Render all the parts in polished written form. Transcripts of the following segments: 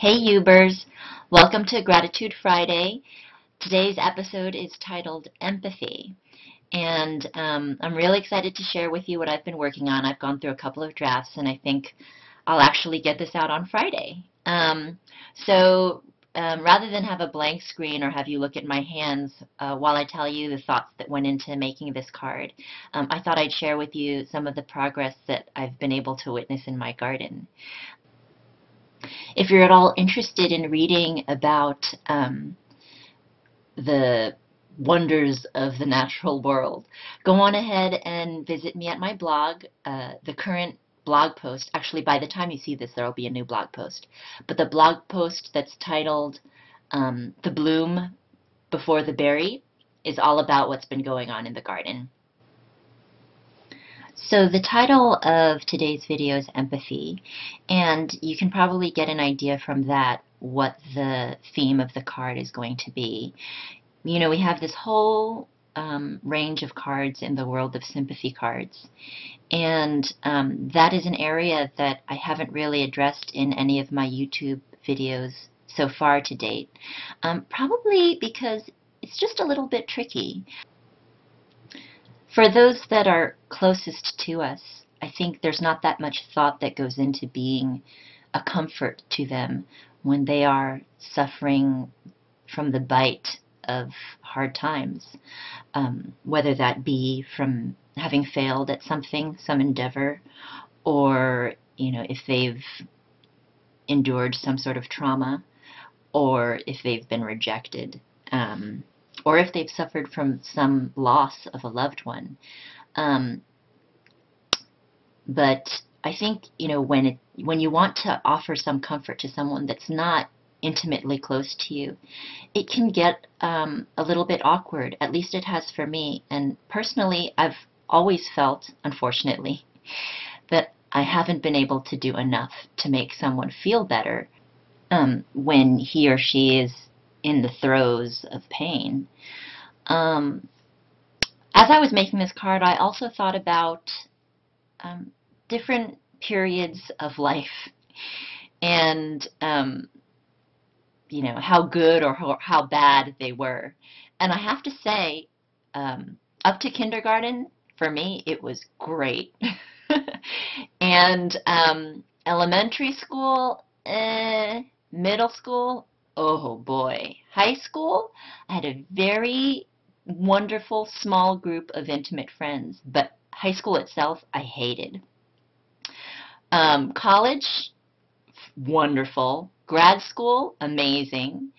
Hey Ubers, welcome to Gratitude Friday. Today's episode is titled Empathy, and I'm really excited to share with you what I've been working on. I've gone through a couple of drafts, and I think I'll actually get this out on Friday. Rather than have a blank screen or have you look at my hands while I tell you the thoughts that went into making this card, I thought I'd share with you some of the progress that I've been able to witness in my garden. If you're at all interested in reading about the wonders of the natural world, go on ahead and visit me at my blog. The current blog post, actually by the time you see this there will be a new blog post, but the blog post that's titled The Bloom Before the Berry is all about what's been going on in the garden. So the title of today's video is Empathy, and you can probably get an idea from that what the theme of the card is going to be. You know, we have this whole range of cards in the world of sympathy cards, and that is an area that I haven't really addressed in any of my YouTube videos so far to date, probably because it's just a little bit tricky. For those that are closest to us, I think there's not that much thought that goes into being a comfort to them when they are suffering from the bite of hard times, whether that be from having failed at something, some endeavor, or if they've endured some sort of trauma, or if they've been rejected. Or if they've suffered from some loss of a loved one. But I think, when you want to offer some comfort to someone that's not intimately close to you, it can get a little bit awkward. At least it has for me. And personally, I've always felt, unfortunately, that I haven't been able to do enough to make someone feel better when he or she is in the throes of pain. As I was making this card, I also thought about different periods of life and how good or how bad they were. And I have to say, up to kindergarten, for me, it was great. And elementary school, middle school, oh boy. High school, I had a very wonderful small group of intimate friends, but high school itself, I hated. College, wonderful. Grad school, amazing.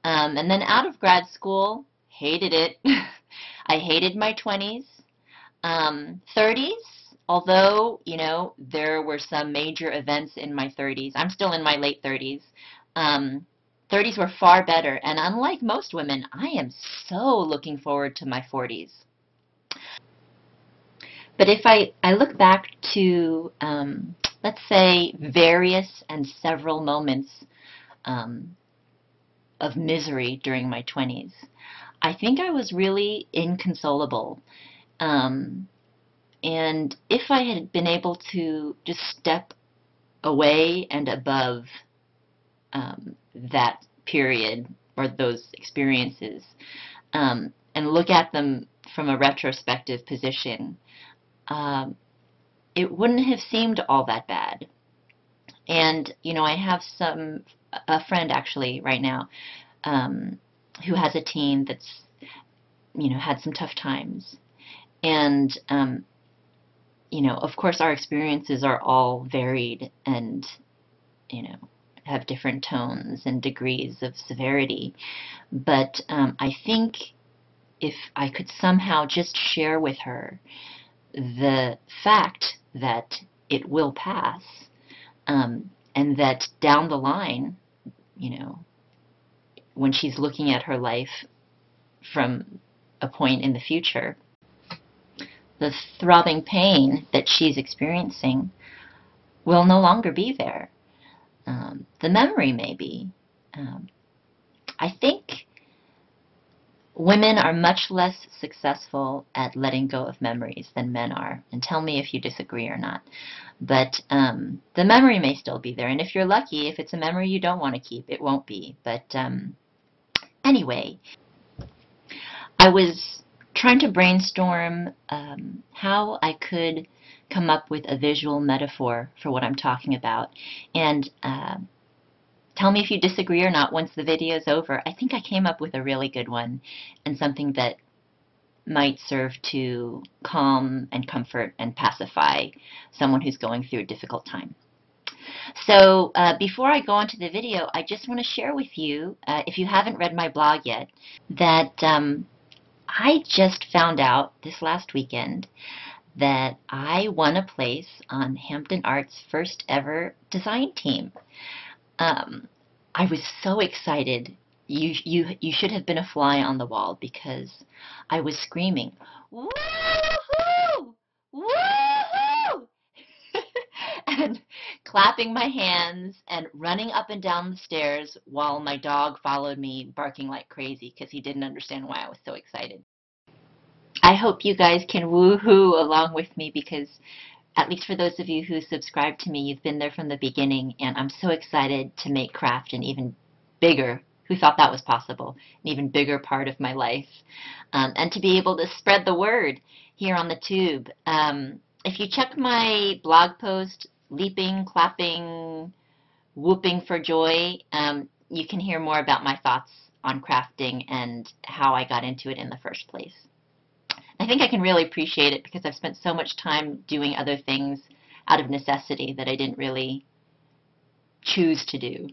And then out of grad school, hated it. I hated my 20s. 30s, although, there were some major events in my 30s. I'm still in my late 30s. 30s were far better, and unlike most women, I am so looking forward to my 40s. But if I look back to, let's say, various and several moments of misery during my 20s, I think I was really inconsolable. And if I had been able to just step away and above that period or those experiences and look at them from a retrospective position, it wouldn't have seemed all that bad. And, I have a friend actually right now who has a teen that's, had some tough times. And, of course our experiences are all varied and, have different tones and degrees of severity. But I think if I could somehow just share with her the fact that it will pass, and that down the line, when she's looking at her life from a point in the future, the throbbing pain that she's experiencing will no longer be there. The memory may be. I think women are much less successful at letting go of memories than men are, and tell me if you disagree or not. But the memory may still be there. And if you're lucky, if it's a memory you don't want to keep, it won't be. But anyway, I was trying to brainstorm how I could come up with a visual metaphor for what I'm talking about. And tell me if you disagree or not once the video is over. I think I came up with a really good one and something that might serve to calm and comfort and pacify someone who's going through a difficult time. So before I go on to the video, I just want to share with you, if you haven't read my blog yet, that I just found out this last weekend that I won a place on Hampton Art's first ever design team. Um, I was so excited. You should have been a fly on the wall because I was screaming, "Woohoo! Woohoo!" and clapping my hands and running up and down the stairs while my dog followed me barking like crazy because he didn't understand why I was so excited. I hope you guys can woohoo along with me because at least for those of you who subscribe to me, you've been there from the beginning, and I'm so excited to make craft an even bigger, who thought that was possible, an even bigger part of my life, and to be able to spread the word here on the tube. If you check my blog post, leaping, clapping, whooping for joy, you can hear more about my thoughts on crafting and how I got into it in the first place. I think I can really appreciate it because I've spent so much time doing other things out of necessity that I didn't really choose to do.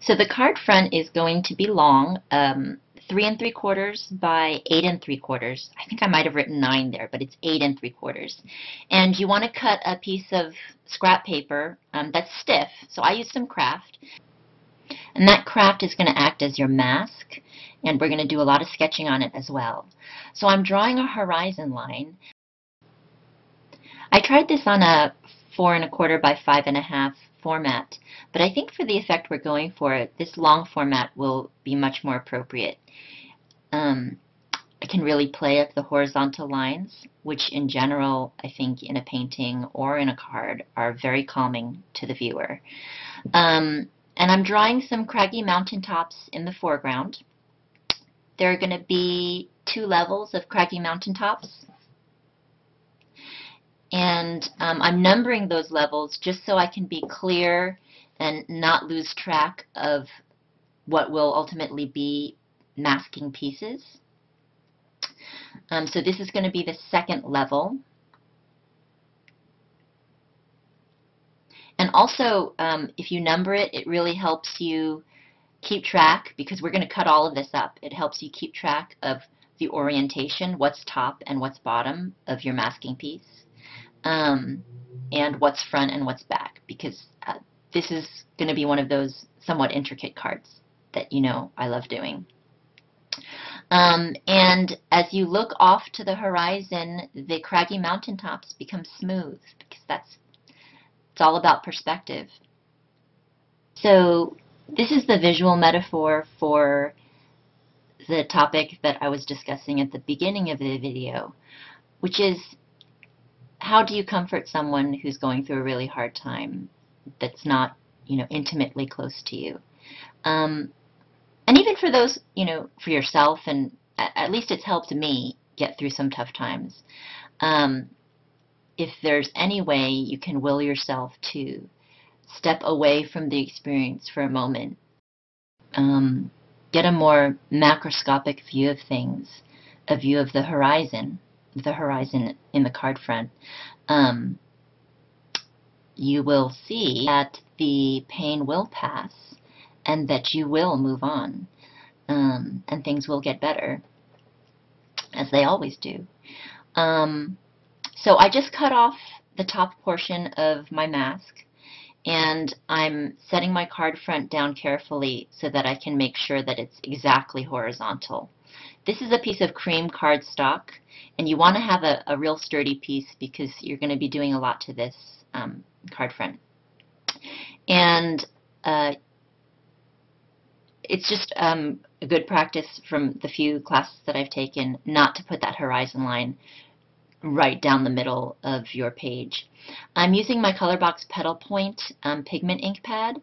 So the card front is going to be long, 3 3/4 by 8 3/4. I think I might have written 9 there, but it's 8 3/4. And you want to cut a piece of scrap paper that's stiff. So I used some craft. And that craft is going to act as your mask, and we're going to do a lot of sketching on it as well. So I'm drawing a horizon line. I tried this on a 4 1/4 by 5 1/2 format, but I think for the effect we're going for, this long format will be much more appropriate. I can really play up the horizontal lines, which in general, I think in a painting or in a card are very calming to the viewer. And I'm drawing some craggy mountaintops in the foreground. There are going to be 2 levels of craggy mountaintops. And I'm numbering those levels just so I can be clear and not lose track of what will ultimately be masking pieces. So this is going to be the 2nd level. And also, if you number it, it really helps you keep track, because we're going to cut all of this up. It helps you keep track of the orientation, what's top and what's bottom of your masking piece, and what's front and what's back, because this is going to be one of those somewhat intricate cards that you know I love doing. And as you look off to the horizon, the craggy mountaintops become smooth, because it's all about perspective. So this is the visual metaphor for the topic that I was discussing at the beginning of the video, which is, how do you comfort someone who's going through a really hard time that's not, intimately close to you? And even for those, for yourself, and at least it's helped me get through some tough times. If there's any way you can will yourself to step away from the experience for a moment, get a more macroscopic view of things, a view of the horizon in the card front, you will see that the pain will pass and that you will move on, and things will get better, as they always do. So I just cut off the top portion of my mask, and I'm setting my card front down carefully so that I can make sure that it's exactly horizontal. This is a piece of cream cardstock, and you want to have a real sturdy piece because you're going to be doing a lot to this card front. And it's just a good practice from the few classes that I've taken not to put that horizon line right down the middle of your page. I'm using my Colorbox Petal Point pigment ink pad.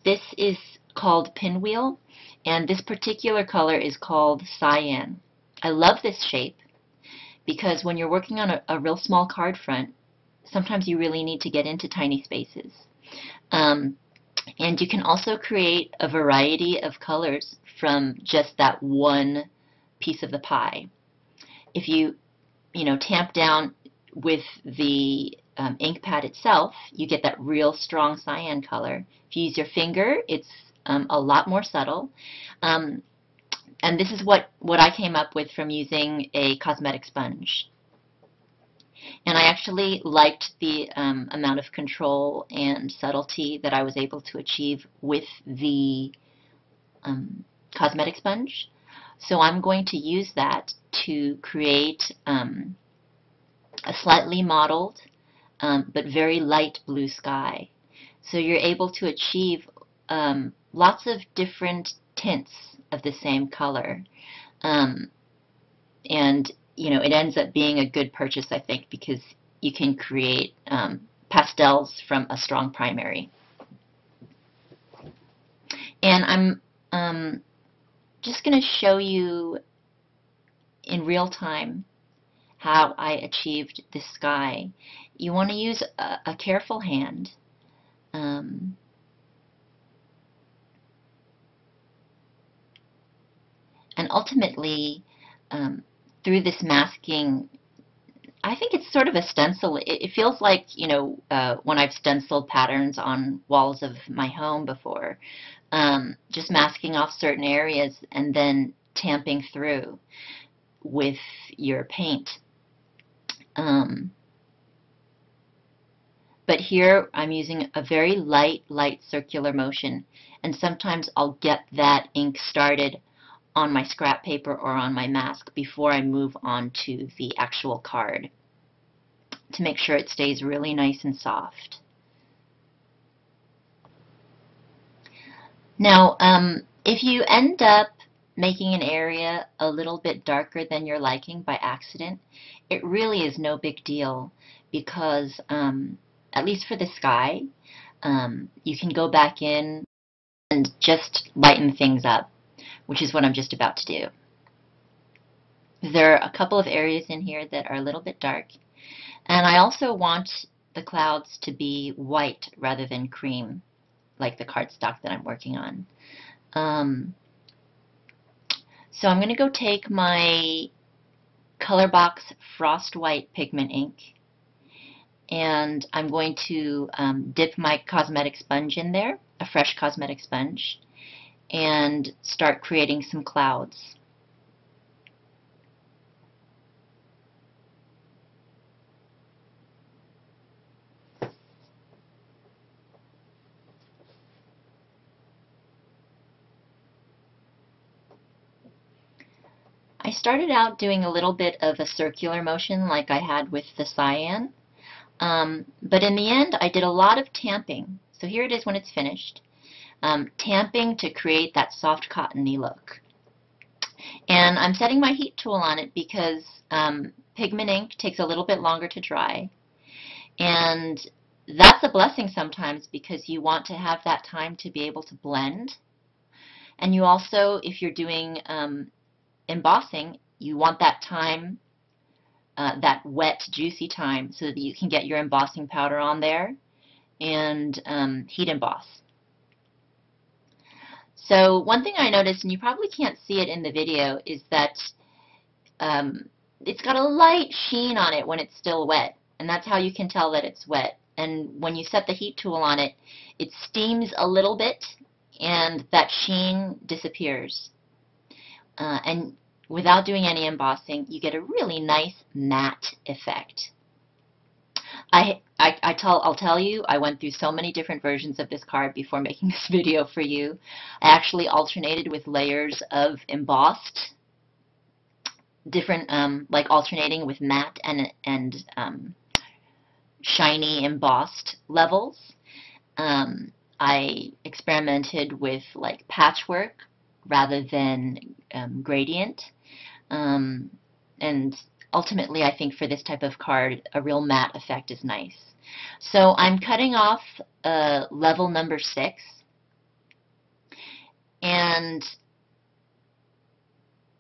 This is called Pinwheel, and this particular color is called Cyan. I love this shape because when you're working on a real small card front, sometimes you really need to get into tiny spaces. Um, and you can also create a variety of colors from just that one piece of the pie. If you tamp down with the ink pad itself, you get that real strong cyan color. If you use your finger, it's a lot more subtle. Um, and this is what I came up with from using a cosmetic sponge. And I actually liked the amount of control and subtlety that I was able to achieve with the cosmetic sponge. So I'm going to use that to create a slightly mottled but very light blue sky. So you're able to achieve lots of different tints of the same color. Um, and it ends up being a good purchase, I think, because you can create pastels from a strong primary. And I'm just going to show you in real time how I achieved this sky. You want to use a careful hand. And ultimately, through this masking, I think it's sort of a stencil. It feels like, when I've stenciled patterns on walls of my home before, just masking off certain areas and then tamping through with your paint. But here I'm using a very light circular motion, and sometimes I'll get that ink started on my scrap paper or on my mask before I move on to the actual card to make sure it stays really nice and soft. Now, if you end up making an area a little bit darker than your liking by accident, it really is no big deal because, at least for the sky, you can go back in and just lighten things up, which is what I'm just about to do. There are a couple of areas in here that are a little bit dark, and I also want the clouds to be white rather than cream, like the cardstock that I'm working on. So I'm going to go take my Colorbox Frost White pigment ink, and I'm going to dip my cosmetic sponge in there, a fresh cosmetic sponge, and start creating some clouds. I started out doing a little bit of a circular motion like I had with the cyan, but in the end I did a lot of tamping. So here it is when it's finished. Tamping to create that soft cottony look. And I'm setting my heat tool on it because pigment ink takes a little bit longer to dry. And that's a blessing sometimes because you want to have that time to be able to blend. And you also, if you're doing embossing, you want that time, that wet, juicy time, so that you can get your embossing powder on there and heat emboss. So one thing I noticed, and you probably can't see it in the video, is that it's got a light sheen on it when it's still wet, and that's how you can tell that it's wet. And when you set the heat tool on it, it steams a little bit, and that sheen disappears. And without doing any embossing, you get a really nice matte effect. I'll tell you, I went through so many different versions of this card before making this video for you. I actually alternated with layers of embossed, different, like alternating with matte and shiny embossed levels. I experimented with like patchwork rather than gradient, and ultimately, I think for this type of card, a real matte effect is nice. So I'm cutting off level number 6, and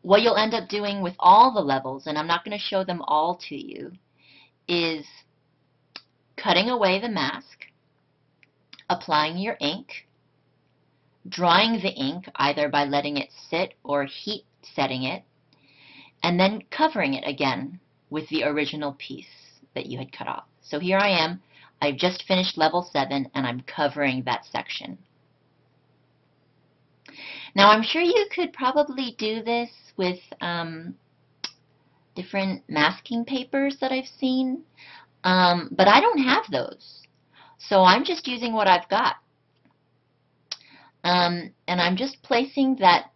what you'll end up doing with all the levels, and I'm not going to show them all to you, is cutting away the mask, applying your ink, drying the ink either by letting it sit or heat setting it, and then covering it again with the original piece that you had cut off. So here I am. I've just finished level 7 and I'm covering that section. Now I'm sure you could probably do this with different masking papers that I've seen, but I don't have those. So I'm just using what I've got. And I'm just placing that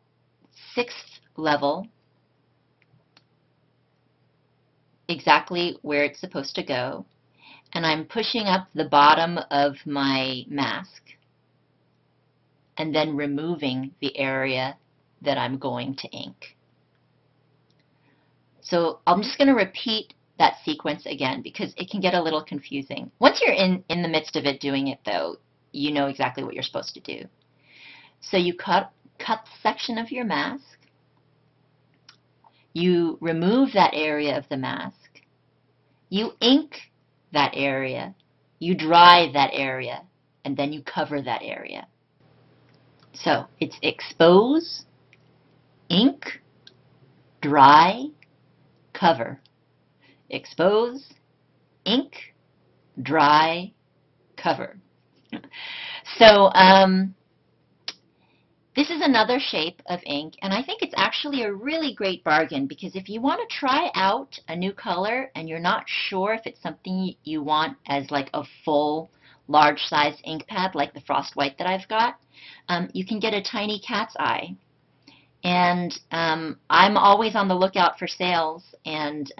6th level exactly where it's supposed to go, and I'm pushing up the bottom of my mask and then removing the area that I'm going to ink. So I'm just going to repeat that sequence again because it can get a little confusing. Once you're in the midst of it doing it, though, you know exactly what you're supposed to do. So you cut the section of your mask, you remove that area of the mask, you ink that area, you dry that area, and then you cover that area. So it's expose, ink, dry, cover. Expose, ink, dry, cover. So this is another shape of ink, and I think it's actually a really great bargain because if you want to try out a new color and you're not sure if it's something you want as like a full large sized ink pad like the Frost White that I've got, you can get a tiny cat's eye. And I'm always on the lookout for sales, and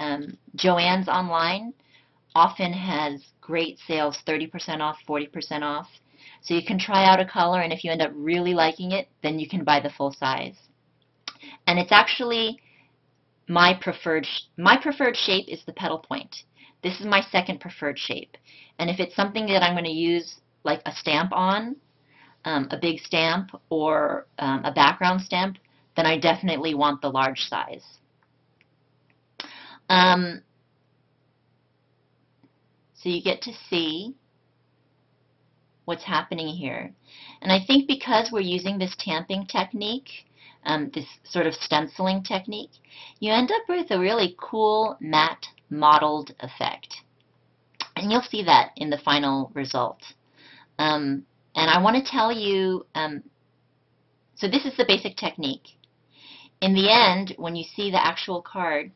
Joann's online often has great sales, 30% off, 40% off. So you can try out a color, and if you end up really liking it, then you can buy the full size. And it's actually my preferred shape is the petal point. This is my second preferred shape. And if it's something that I'm going to use like a stamp on, a big stamp or a background stamp, then I definitely want the large size. So you get to see what's happening here. And I think because we're using this tamping technique, this sort of stenciling technique, you end up with a really cool matte mottled effect. And you'll see that in the final result. And I want to tell you, so this is the basic technique. In the end, when you see the actual card,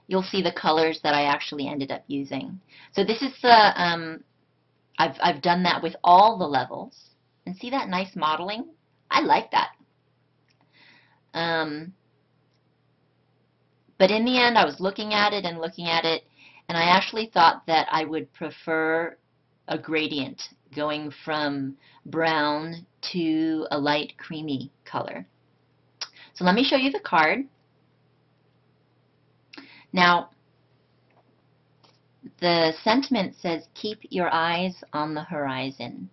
you'll see the colors that I actually ended up using. So this is the, I've done that with all the levels. And see that nice modeling? I like that. But in the end, I was looking at it, and I actually thought that I would prefer a gradient going from brown to a light creamy color. So let me show you the card. Now, the sentiment says, keep your eyes on the horizon.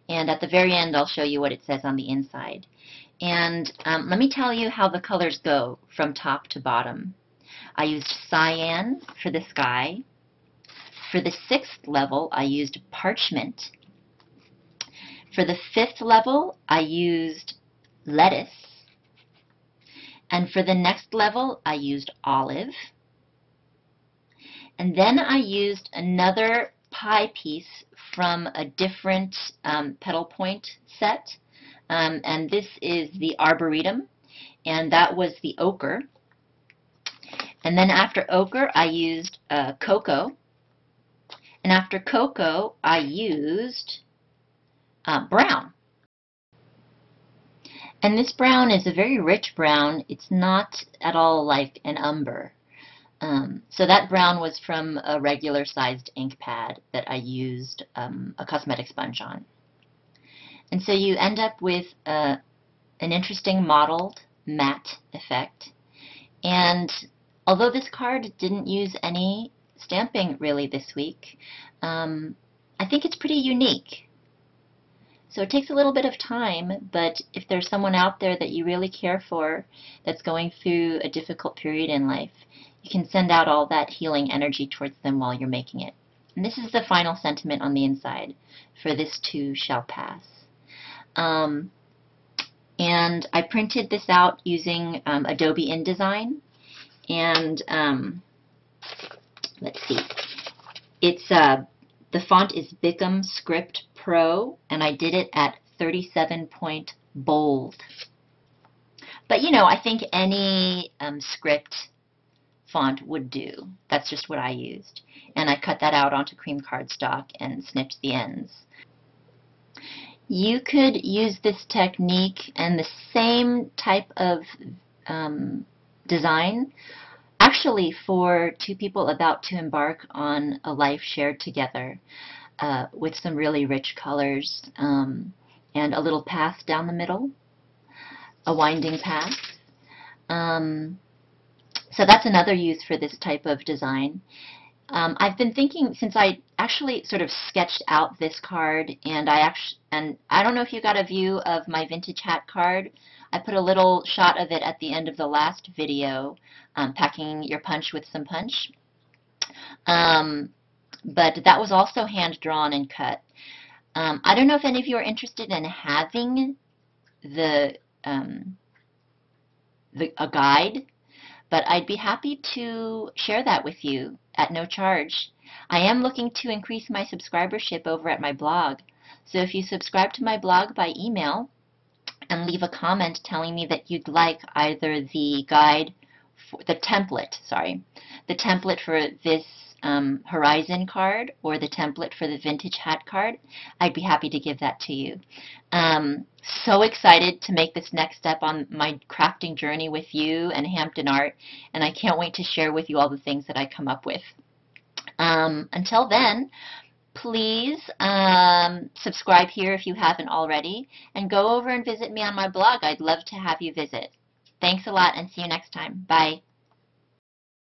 And at the very end, I'll show you what it says on the inside. And let me tell you how the colors go from top to bottom. I used cyan for the sky. For the 6th level, I used parchment. For the 5th level, I used lettuce. And for the next level, I used olive. And then I used another pie piece from a different petal point set. And this is the Arboretum, and that was the ochre. And then after ochre, I used cocoa. And after cocoa, I used brown. And this brown is a very rich brown. It's not at all like an umber. So that brown was from a regular sized ink pad that I used a cosmetic sponge on. And so you end up with an interesting mottled matte effect. And Although this card didn't use any stamping really this week, I think it's pretty unique. So it takes a little bit of time, but if there's someone out there that you really care for that's going through a difficult period in life, you can send out all that healing energy towards them while you're making it. And this is the final sentiment on the inside: for this too shall pass. Um, and I printed this out using Adobe InDesign. And let's see, it's the font is Bickham Script Pro, and I did it at 37-point bold. But you know, I think any script font would do. That's just what I used. And I cut that out onto cream cardstock and snipped the ends. You could use this technique and the same type of design actually for two people about to embark on a life shared together, with some really rich colors, and a little path down the middle, a winding path. So that's another use for this type of design. I've been thinking, since I actually sort of sketched out this card, and I don't know if you got a view of my vintage hat card. I put a little shot of it at the end of the last video, packing your punch with some punch. But that was also hand drawn and cut. I don't know if any of you are interested in having a guide, but I'd be happy to share that with you at no charge. I am looking to increase my subscribership over at my blog. So if you subscribe to my blog by email and leave a comment telling me that you'd like either the guide, the template for this Horizon card or the template for the vintage hat card, I'd be happy to give that to you. So excited to make this next step on my crafting journey with you and Hampton Art, and I can't wait to share with you all the things that I come up with. Until then, please subscribe here if you haven't already, and go over and visit me on my blog. I'd love to have you visit. Thanks a lot, and see you next time. Bye.